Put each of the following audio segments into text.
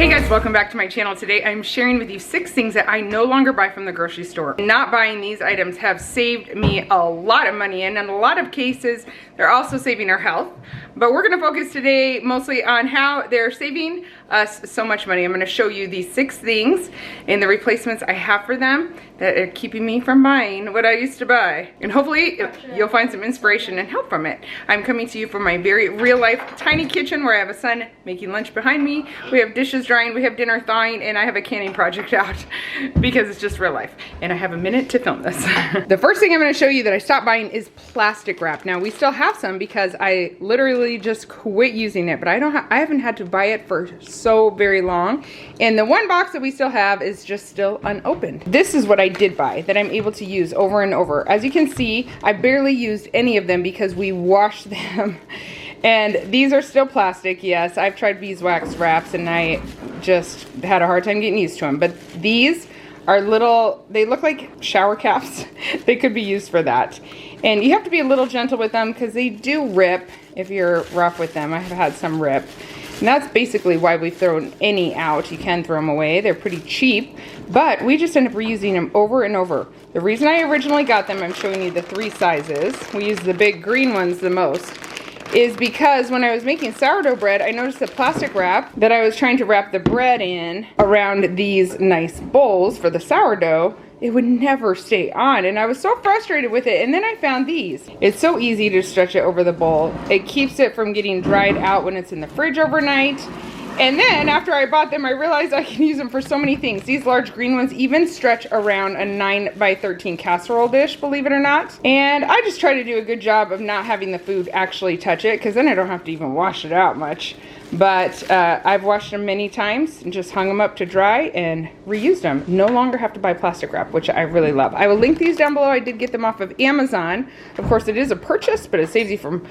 Hey guys, welcome back to my channel. Today I'm sharing with you 6 things that I no longer buy from the grocery store. Not buying these items have saved me a lot of money, and in a lot of cases they're also saving our health. But we're going to focus today mostly on how they're saving us so much money. I'm going to show you these 6 things and the replacements I have for them that are keeping me from buying what I used to buy. And hopefully you'll find some inspiration and help from it. I'm coming to you from my very real life tiny kitchen where I have a son making lunch behind me. We have dishes drying, we have dinner thawing, and I have a canning project out because it's just real life. And I have a minute to film this. The first thing I'm going to show you that I stopped buying is plastic wrap. Now we still have some because I literally just quit using it, but I haven't had to buy it for so very long. And the one box that we still have is just still unopened. This is what I did buy that I'm able to use over and over. As you can see, I barely used any of them because we washed them. And these are still plastic, yes. I've tried beeswax wraps and I just had a hard time getting used to them. But these are little, they look like shower caps. They could be used for that. And you have to be a little gentle with them because they do rip if you're rough with them. I have had some rip. And that's basically why we've thrown any out. You can throw them away. They're pretty cheap. But we just end up reusing them over and over. The reason I originally got them, I'm showing you the 3 sizes. We use the big green ones the most. Is because when I was making sourdough bread, I noticed the plastic wrap that I was trying to wrap the bread in around these nice bowls for the sourdough, it would never stay on, and I was so frustrated with it. And then I found these. It's so easy to stretch it over the bowl. It keeps it from getting dried out when it's in the fridge overnight. And then after I bought them, I realized I can use them for so many things. These large green ones even stretch around a 9x13 casserole dish, believe it or not. And I just try to do a good job of not having the food actually touch it, because then I don't have to even wash it out much. But I've washed them many times and just hung them up to dry and reused them. No longer have to buy plastic wrap, which I really love. I will link these down below. I did get them off of Amazon. Of course, it is a purchase, but it saves you from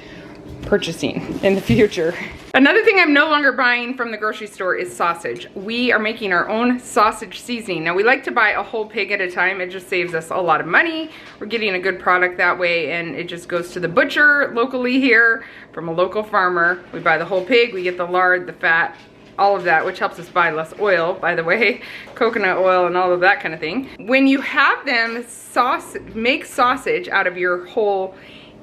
purchasing in the future. Another thing I'm no longer buying from the grocery store is sausage. We are making our own sausage seasoning. Now we like to buy a whole pig at a time. It just saves us a lot of money. We're getting a good product that way, and it just goes to the butcher locally here from a local farmer. We buy the whole pig, we get the lard, the fat, all of that, which helps us buy less oil, by the way, coconut oil and all of that kind of thing. When you have them make sausage out of your whole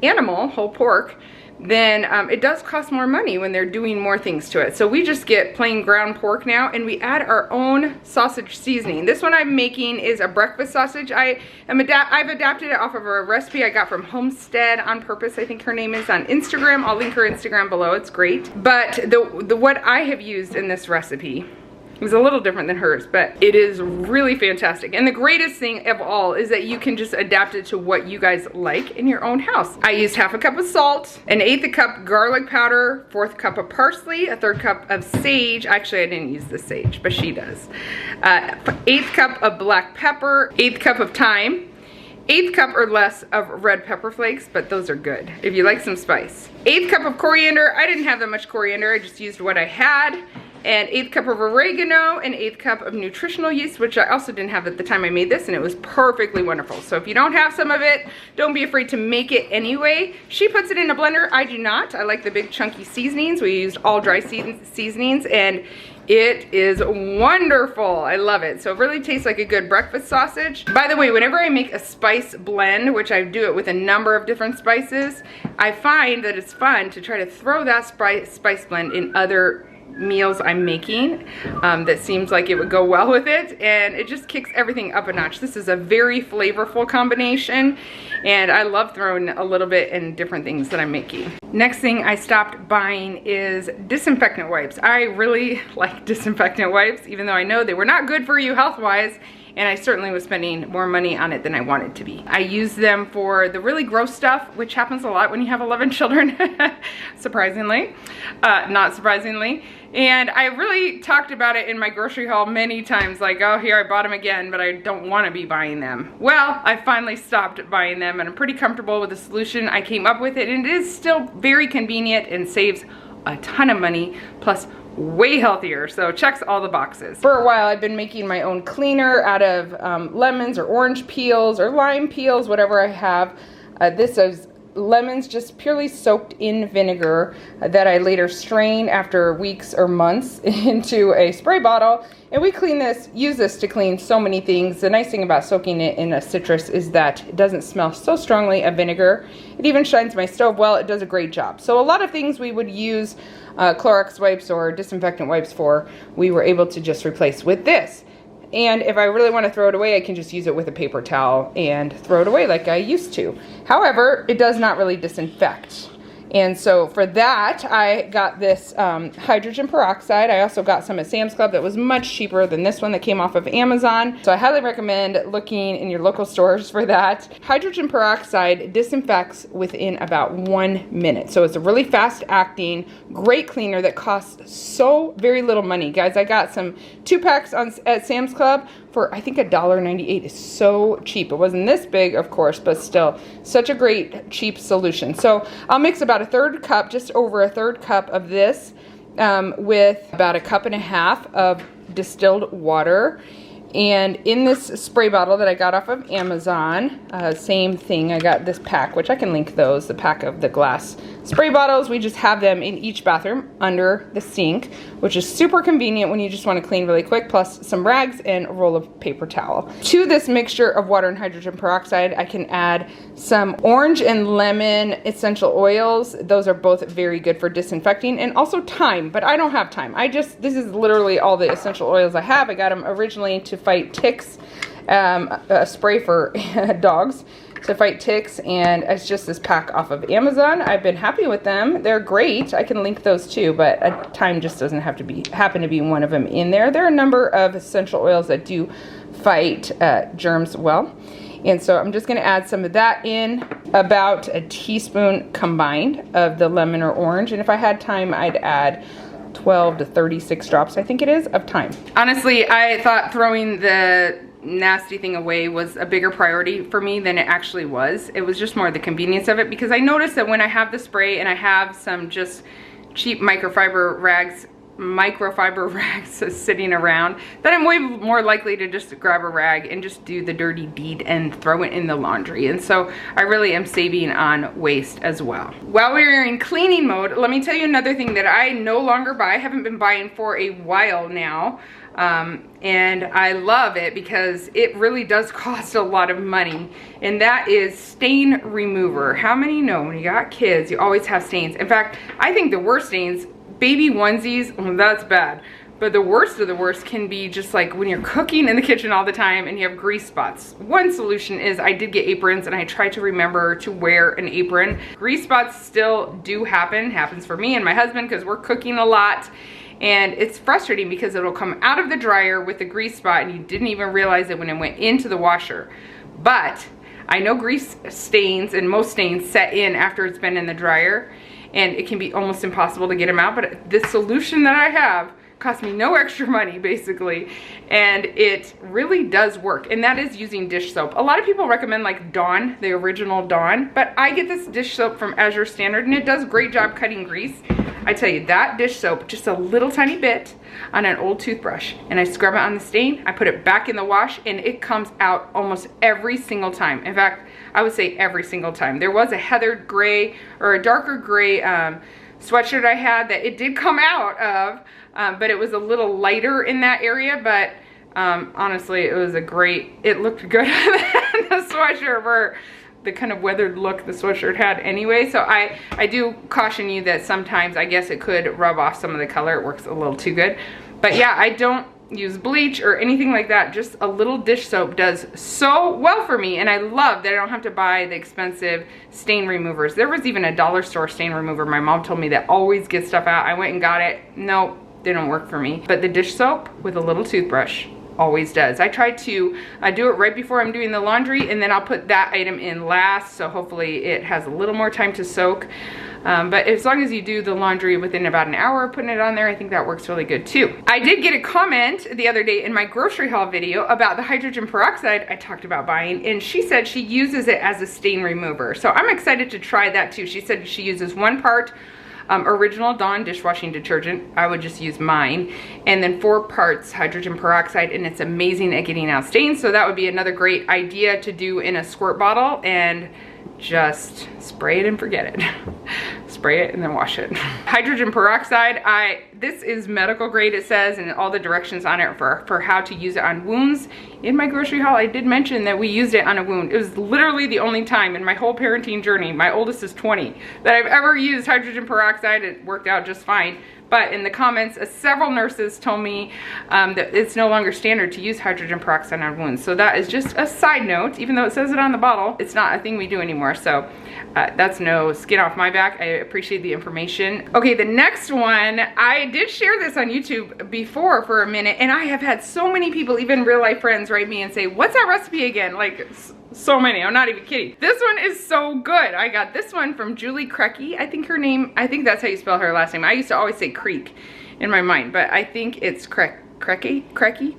animal, whole pork, then it does cost more money when they're doing more things to it. So we just get plain ground pork now, and we add our own sausage seasoning. This one I'm making is a breakfast sausage. I've adapted it off of a recipe I got from Homestead on Purpose. I think her name is on Instagram. I'll link her Instagram below. It's great. But what I have used in this recipe is a little different than hers, but it is really fantastic. And the greatest thing of all is that you can just adapt it to what you guys like in your own house. I used 1/2 cup of salt, 1/8 cup garlic powder, 1/4 cup of parsley, 1/3 cup of sage. Actually, I didn't use the sage, but she does. 1/8 cup of black pepper, 1/8 cup of thyme, 1/8 cup or less of red pepper flakes, but those are good if you like some spice. 1/8 cup of coriander. I didn't have that much coriander, I just used what I had. And 1/8 cup of oregano, and 1/8 cup of nutritional yeast, which I also didn't have at the time I made this, and it was perfectly wonderful. So if you don't have some of it, don't be afraid to make it anyway. She puts it in a blender, I do not. I like the big chunky seasonings. We used all dry seasonings, and it is wonderful. I love it. So it really tastes like a good breakfast sausage. By the way, whenever I make a spice blend, which I do it with a number of different spices, I find that it's fun to try to throw that spice blend in other meals I'm making that seems like it would go well with it, and it just kicks everything up a notch. This is a very flavorful combination, and I love throwing a little bit in different things that I'm making. Next thing I stopped buying is disinfectant wipes. I really like disinfectant wipes, even though I know they were not good for you health-wise, and I certainly was spending more money on it than I wanted to be. I use them for the really gross stuff, which happens a lot when you have 11 children, surprisingly, not surprisingly. And I really talked about it in my grocery haul many times, like, oh, here I bought them again, but I don't want to be buying them. Well, I finally stopped buying them, and I'm pretty comfortable with the solution I came up with it, and it is still very convenient and saves a ton of money, plus way healthier, so checks all the boxes. For a while I've been making my own cleaner out of lemons or orange peels or lime peels, whatever I have. This is lemons just purely soaked in vinegar that I later strain after weeks or months into a spray bottle. And we use this to clean so many things. The nice thing about soaking it in a citrus is that it doesn't smell so strongly of vinegar. It even shines my stove well. It does a great job. So a lot of things we would use Clorox wipes or disinfectant wipes for, we were able to just replace with this. And if I really want to throw it away, I can just use it with a paper towel and throw it away like I used to. However, it does not really disinfect. And so for that, I got this hydrogen peroxide. I also got some at Sam's Club that was much cheaper than this one that came off of Amazon. So I highly recommend looking in your local stores for that. Hydrogen peroxide disinfects within about 1 minute. So it's a really fast acting, great cleaner that costs so very little money. Guys, I got some 2-packs at Sam's Club for I think $1.98. Is so cheap. It wasn't this big, of course, but still such a great cheap solution. So I'll mix about a 1/3 cup, just over a 1/3 cup of this with about 1.5 cups of distilled water. And in this spray bottle that I got off of Amazon, same thing, I got this pack, which I can link those, the pack of the glass spray bottles. We just have them in each bathroom under the sink, which is super convenient when you just want to clean really quick, plus some rags and a roll of paper towel. To this mixture of water and hydrogen peroxide, I can add some orange and lemon essential oils. Those are both very good for disinfecting, and also thyme, but I don't have thyme. This is literally all the essential oils I have. I got them originally to fight ticks, a spray for dogs to fight ticks, and it's just this pack off of Amazon. I've been happy with them. They're great. I can link those too, but thyme just doesn't happen to be one of them in there. There are a number of essential oils that do fight germs well. And so I'm just going to add some of that in, about a teaspoon combined of the lemon or orange. And if I had thyme, I'd add 12 to 36 drops, I think it is, of thyme. Honestly, I thought throwing the nasty thing away was a bigger priority for me than it actually was. It was just more the convenience of it, because I noticed that when I have the spray and I have some just cheap microfiber rags sitting around, that I'm way more likely to just grab a rag and just do the dirty deed and throw it in the laundry. And so I really am saving on waste as well. While we're in cleaning mode, let me tell you another thing that I no longer buy. I haven't been buying for a while now. And I love it because it really does cost a lot of money, and that is stain remover. How many know when you got kids, you always have stains? In fact, I think the worst stains, baby onesies, that's bad. But the worst of the worst can be just like when you're cooking in the kitchen all the time and you have grease spots. One solution is I did get aprons, and I try to remember to wear an apron. Grease spots still do happens for me and my husband because we're cooking a lot. And it's frustrating because it'll come out of the dryer with a grease spot and you didn't even realize it when it went into the washer. But I know grease stains, and most stains set in after it's been in the dryer, and it can be almost impossible to get them out. But this solution that I have cost me no extra money, basically, and it really does work, and that is using dish soap. A lot of people recommend like Dawn, the original Dawn, but I get this dish soap from Azure Standard, and it does a great job cutting grease. I tell you, that dish soap, just a little tiny bit on an old toothbrush, and I scrub it on the stain, I put it back in the wash, and it comes out almost every single time. In fact, I would say every single time. There was a heathered gray or a darker gray sweatshirt I had that it did come out of, but it was a little lighter in that area. But honestly, it was it looked good on the sweatshirt for the kind of weathered look the sweatshirt had anyway. So I do caution you that sometimes I guess it could rub off some of the color. It works a little too good. But yeah, I don't use bleach or anything like that. Just a little dish soap does so well for me, and I love that I don't have to buy the expensive stain removers. There was even a dollar store stain remover my mom told me that always gets stuff out. I went and got it. Nope, didn't work for me. But the dish soap with a little toothbrush always does. I try to do it right before I'm doing the laundry, and then I'll put that item in last, so hopefully it has a little more time to soak. But as long as you do the laundry within about an hour of putting it on there, I think that works really good too. I did get a comment the other day in my grocery haul video about the hydrogen peroxide I talked about buying, and she said she uses it as a stain remover. So I'm excited to try that too. She said she uses 1 part original Dawn dishwashing detergent. I would just use mine, and then 4 parts hydrogen peroxide, and it's amazing at getting out stains. So that would be another great idea to do in a squirt bottle and just spray it and forget it. Spray it and then wash it. Hydrogen peroxide, this is medical grade, it says, and all the directions on it for how to use it on wounds. In my grocery haul, I did mention that we used it on a wound. It was literally the only time in my whole parenting journey, my oldest is 20, that I've ever used hydrogen peroxide. It worked out just fine. But in the comments, several nurses told me that it's no longer standard to use hydrogen peroxide on wounds. So that is just a side note. Even though it says it on the bottle, it's not a thing we do anymore. So that's no skin off my back. I appreciate the information. Okay, the next one, I did share this on YouTube before for a minute, and I have had so many people, even real life friends, write me and say, what's that recipe again? Like, so many, I'm not even kidding. This one is so good. I got this one from Julie Crecky. I think her name, I think that's how you spell her last name. I used to always say Creek in my mind, but I think it's Crecky.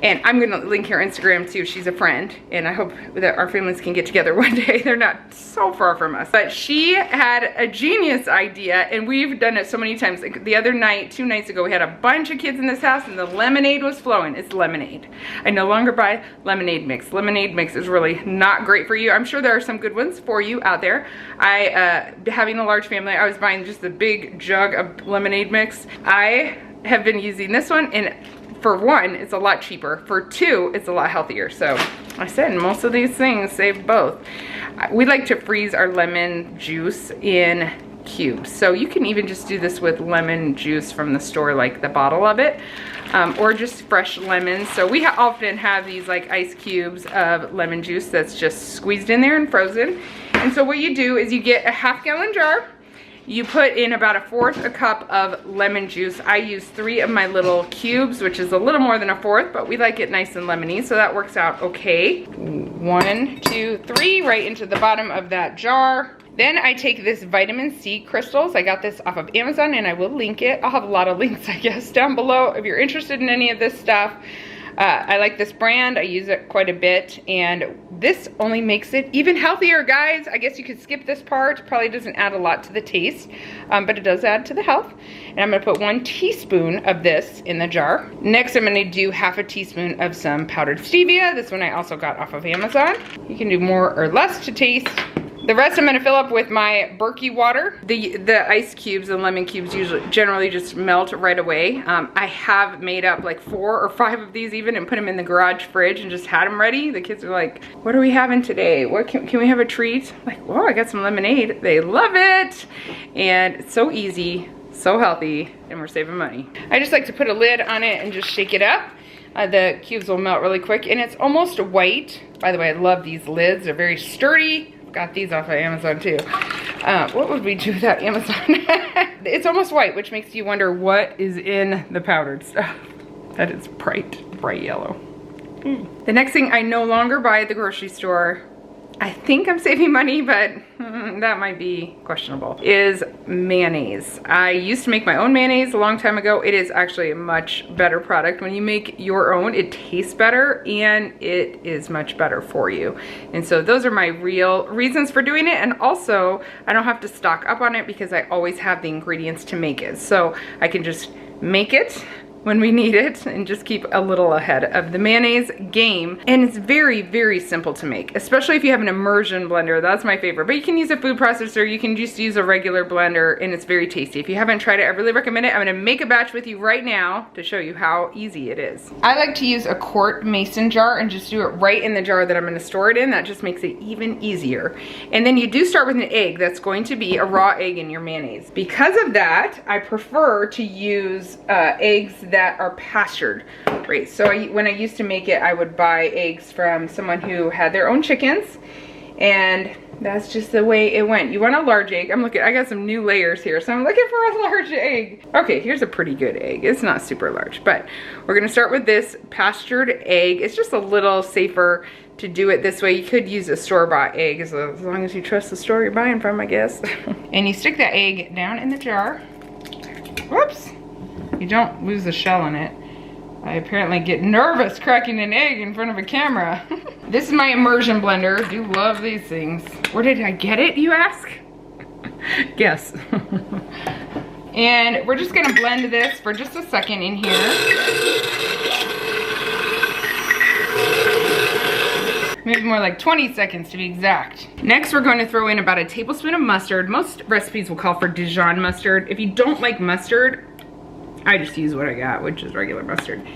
And I'm gonna link her Instagram too. She's a friend, and I hope that our families can get together one day. They're not so far from us. But she had a genius idea, and we've done it so many times. Like the other night, 2 nights ago, we had a bunch of kids in this house, and the lemonade was flowing. It's Lemonaid. I no longer buy Lemonade mix. Lemonade mix is really not great for you. I'm sure there are some good ones for you out there. Having a large family, I was buying just a big jug of lemonade mix. I have been using this one, and for one, it's a lot cheaper. For two, it's a lot healthier. So I said most of these things save both. We like to freeze our lemon juice in cubes. So you can even just do this with lemon juice from the store, like the bottle of it, or just fresh lemons. So we often have these like ice cubes of lemon juice that's just squeezed in there and frozen. And so what you do is you get a half-gallon jar. You put in about 1/4 cup of lemon juice. I use 3 of my little cubes, which is a little more than 1/4, but we like it nice and lemony, so that works out okay. 1, 2, 3, right into the bottom of that jar. Then I take this vitamin C crystals. I got this off of Amazon, and I will link it. I'll have a lot of links, I guess, down below if you're interested in any of this stuff. I like this brand. I use it quite a bit, and this only makes it even healthier, guys. I guess you could skip this part. Probably doesn't add a lot to the taste, but it does add to the health. And I'm gonna put 1 teaspoon of this in the jar. Next, I'm gonna do 1/2 teaspoon of some powdered stevia. This one I also got off of Amazon. You can do more or less to taste. The rest I'm gonna fill up with my Berkey water. The ice cubes and lemon cubes generally just melt right away. I have made up like 4 or 5 of these even and put them in the garage fridge and just had them ready. The kids are like, what are we having today? What can we have a treat? Like, whoa, I got some lemonade. They love it. And it's so easy, so healthy, and we're saving money. I just like to put a lid on it and just shake it up. The cubes will melt really quick, and it's almost white. By the way, I love these lids. They're very sturdy. Got these off of Amazon too. What would we do without Amazon? It's almost white, which makes you wonder what is in the powdered stuff. That is bright yellow. The next thing I no longer buy at the grocery store, I think I'm saving money, but that might be questionable, is mayonnaise. I used to make my own mayonnaise a long time ago. It is actually a much better product. When you make your own, it tastes better and it is much better for you. And so those are my real reasons for doing it. And also, I don't have to stock up on it because I always have the ingredients to make it. So I can just make it when we need it and just keep a little ahead of the mayonnaise game. And it's very, very simple to make, especially if you have an immersion blender. That's my favorite, but you can use a food processor. You can just use a regular blender, and it's very tasty. If you haven't tried it, I really recommend it. I'm gonna make a batch with you right now to show you how easy it is. I like to use a quart mason jar and just do it right in the jar that I'm gonna store it in. That just makes it even easier. And then you do start with an egg. That's going to be a raw egg in your mayonnaise. Because of that, I prefer to use eggs that are pastured, right? So when I used to make it, I would buy eggs from someone who had their own chickens, and that's just the way it went. You want a large egg. I got some new layers here, so I'm looking for a large egg. Okay, here's a pretty good egg. It's not super large, but we're gonna start with this pastured egg. It's just a little safer to do it this way. You could use a store-bought egg as long as you trust the store you're buying from, I guess. And you stick that egg down in the jar. Whoops. You don't lose the shell in it. I apparently get nervous cracking an egg in front of a camera. This is my immersion blender. I do love these things. Where did I get it, you ask? Guess. And we're just gonna blend this for just a second in here. Maybe more like 20 seconds to be exact. Next, we're going to throw in about a tablespoon of mustard. Most recipes will call for Dijon mustard. If you don't like mustard, I just use what I got, which is regular mustard.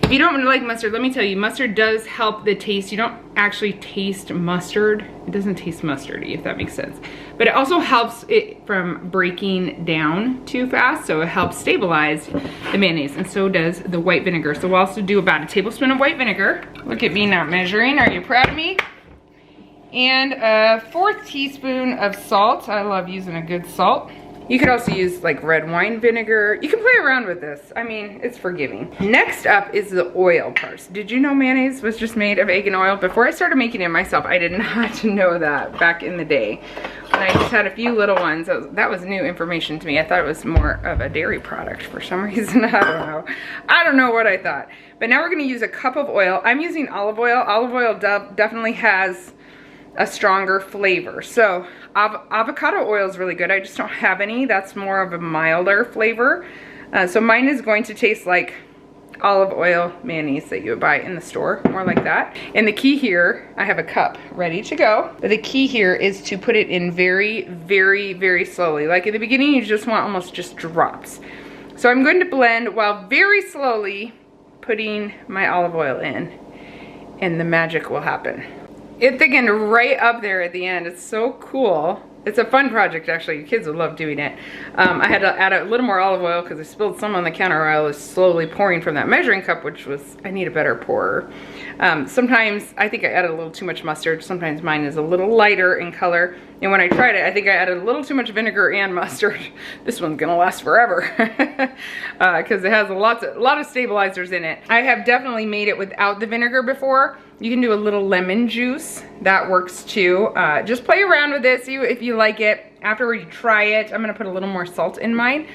If you don't like mustard, let me tell you, mustard does help the taste. You don't actually taste mustard. It doesn't taste mustardy, if that makes sense. But it also helps it from breaking down too fast, so it helps stabilize the mayonnaise, and so does the white vinegar. So we'll also do about a tablespoon of white vinegar. Look at me not measuring. Are you proud of me? And a 1/4 teaspoon of salt. I love using a good salt. You could also use like red wine vinegar. You can play around with this. I mean, it's forgiving. Next up is the oil part. Did you know mayonnaise was just made of egg and oil? Before I started making it myself, I did not know that back in the day. When I just had a few little ones, that was new information to me. I thought it was more of a dairy product for some reason. I don't know. I don't know what I thought. But now we're gonna use a cup of oil. I'm using olive oil. Olive oil definitely has a stronger flavor. So avocado oil is really good. I just don't have any. That's more of a milder flavor. So mine is going to taste like olive oil mayonnaise that you would buy in the store, more like that. And the key here, I have a cup ready to go. But the key here is to put it in very, very, very slowly. Like at the beginning, you just want almost just drops. So I'm going to blend while very slowly putting my olive oil in, and the magic will happen. It thickened right up there at the end. It's so cool. It's a fun project, actually. Your kids would love doing it. I had to add a little more olive oil because I spilled some on the counter. I was slowly pouring from that measuring cup, which was, I need a better pourer. Sometimes I think I added a little too much mustard. Sometimes mine is a little lighter in color. And when I tried it, I think I added a little too much vinegar and mustard. This one's gonna last forever because it has a lot of stabilizers in it. I have definitely made it without the vinegar before. You can do a little lemon juice. That works too. Just play around with it, see if you like it. Afterward, you try it. I'm gonna put a little more salt in mine.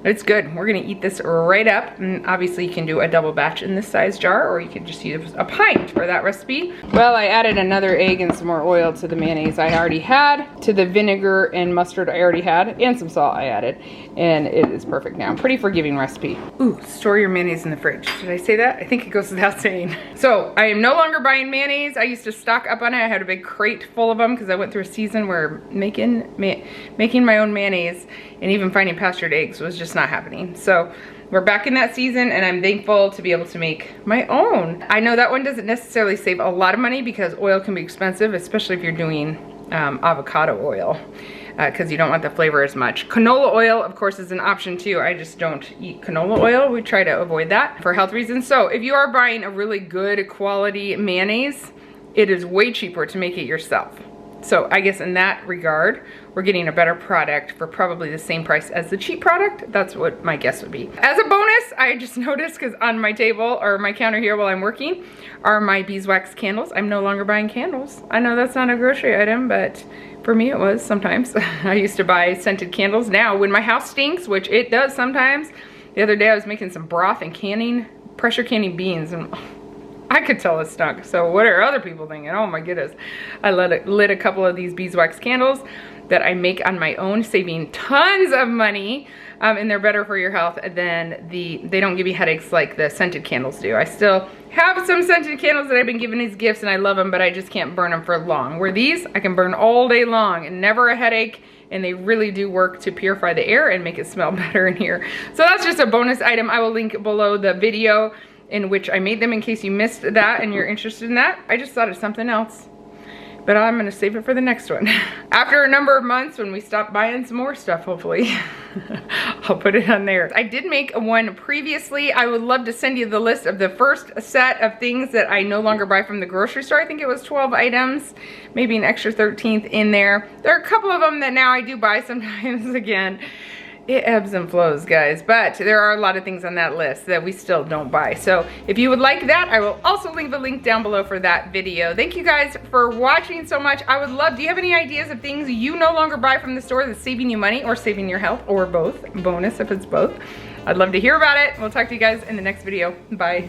It's good. We're gonna eat this right up. And obviously you can do a double batch in this size jar, or you could just use a pint for that recipe. Well, I added another egg and some more oil to the mayonnaise I already had, to the vinegar and mustard I already had, and some salt I added. And it is perfect now. Pretty forgiving recipe. Ooh, store your mayonnaise in the fridge. Did I say that? I think it goes without saying. So I am no longer buying mayonnaise. I used to stock up on it. I had a big crate full of them because I went through a season where making my own mayonnaise and even finding pastured eggs was just not happening. So we're back in that season, and I'm thankful to be able to make my own. I know that one doesn't necessarily save a lot of money because oil can be expensive, especially if you're doing avocado oil, because you don't want the flavor as much. Canola oil, of course, is an option too. I just don't eat canola oil. We try to avoid that for health reasons. So if you are buying a really good quality mayonnaise, it is way cheaper to make it yourself. So I guess in that regard, we're getting a better product for probably the same price as the cheap product. That's what my guess would be. As a bonus, I just noticed, because on my table or my counter here while I'm working are my beeswax candles. I'm no longer buying candles. I know that's not a grocery item, but for me it was sometimes. I used to buy scented candles. Now when my house stinks, which it does sometimes, the other day I was making some broth and pressure canning beans, and I could tell it stunk. So what are other people thinking? Oh my goodness. I lit a couple of these beeswax candles that I make on my own, saving tons of money, and they're better for your health than they don't give you headaches like the scented candles do. I still have some scented candles that I've been given as gifts and I love them, but I just can't burn them for long. Where these, I can burn all day long and never a headache, and they really do work to purify the air and make it smell better in here. So that's just a bonus item. I will link below the video in which I made them in case you missed that and you're interested in that. I just thought of something else, but I'm gonna save it for the next one. After a number of months, when we stop buying some more stuff, hopefully, I'll put it on there. I did make one previously. I would love to send you the list of the first set of things that I no longer buy from the grocery store. I think it was 12 items, maybe an extra 13th in there. There are a couple of them that now I do buy sometimes. Again, it ebbs and flows, guys, but there are a lot of things on that list that we still don't buy. So if you would like that, I will also leave a link down below for that video. Thank you guys for watching so much. I would love, do you have any ideas of things you no longer buy from the store that's saving you money or saving your health, or both? Bonus if it's both. I'd love to hear about it. We'll talk to you guys in the next video. Bye.